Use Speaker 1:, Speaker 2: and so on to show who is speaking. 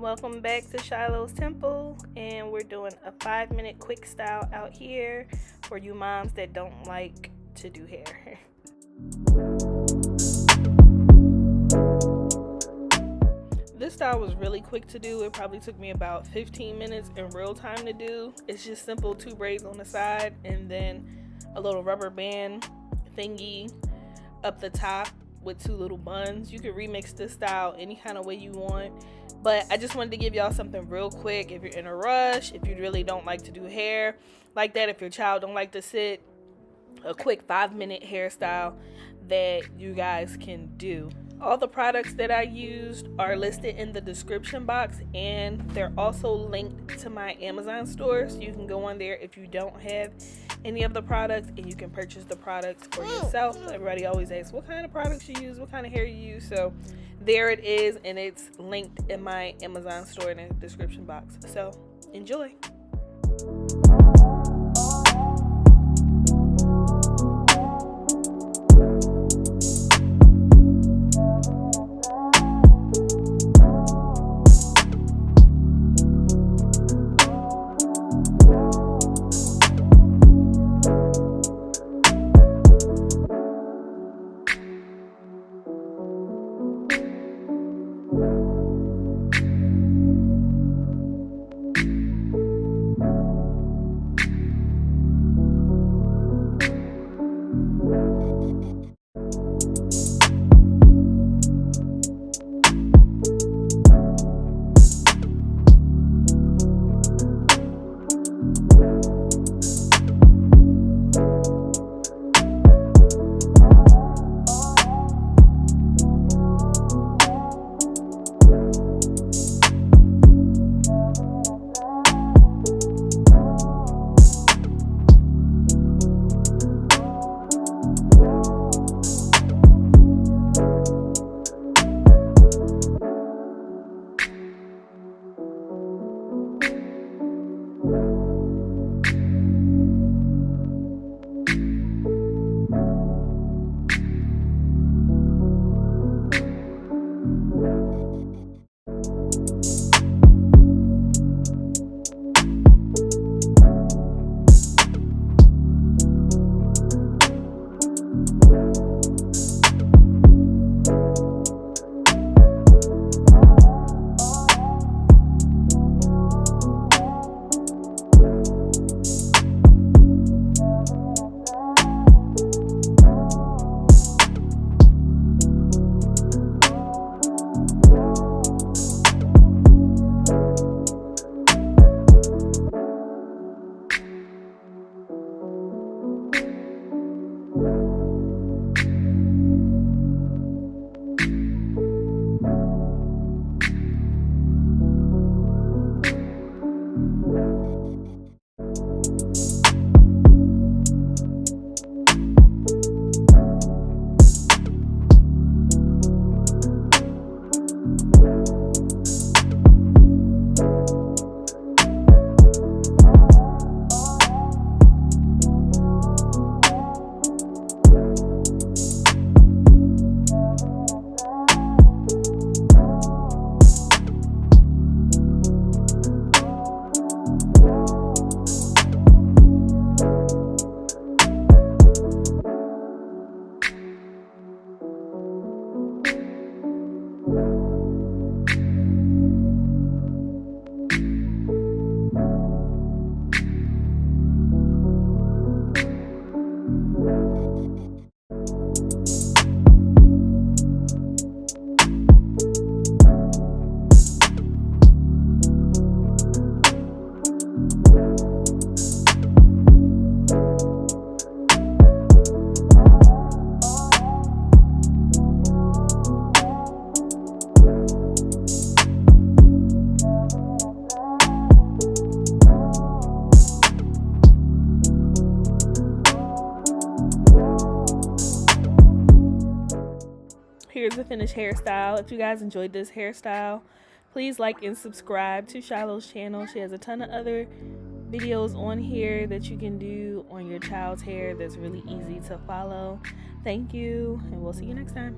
Speaker 1: Welcome back to Shiloh's Temple, and we're doing a 5-minute quick style out here for you moms that don't like to do hair. This style was really quick to do. It probably took me about 15 minutes in real time to do. It's just simple 2 braids on the side and then a little rubber band thingy up the top with 2 little buns. You can remix this style any kind of way you want, but I just wanted to give y'all something real quick if you're in a rush, if you really don't like to do hair like that, if your child don't like to sit, a quick 5-minute hairstyle that you guys can do. All the products that I used are listed in the description box, and they're also linked to my Amazon store, so you can go on there if you don't have any of the products and you can purchase the products for yourself. Everybody always asks what kind of products you use, what kind of hair you use, so there it is, and it's linked in my Amazon store in the description box. So enjoy. Here's the finished hairstyle. If you guys enjoyed this hairstyle, please like and subscribe to Shiloh's channel. She has a ton of other videos on here that you can do on your child's hair that's really easy to follow. Thank you, and we'll see you next time.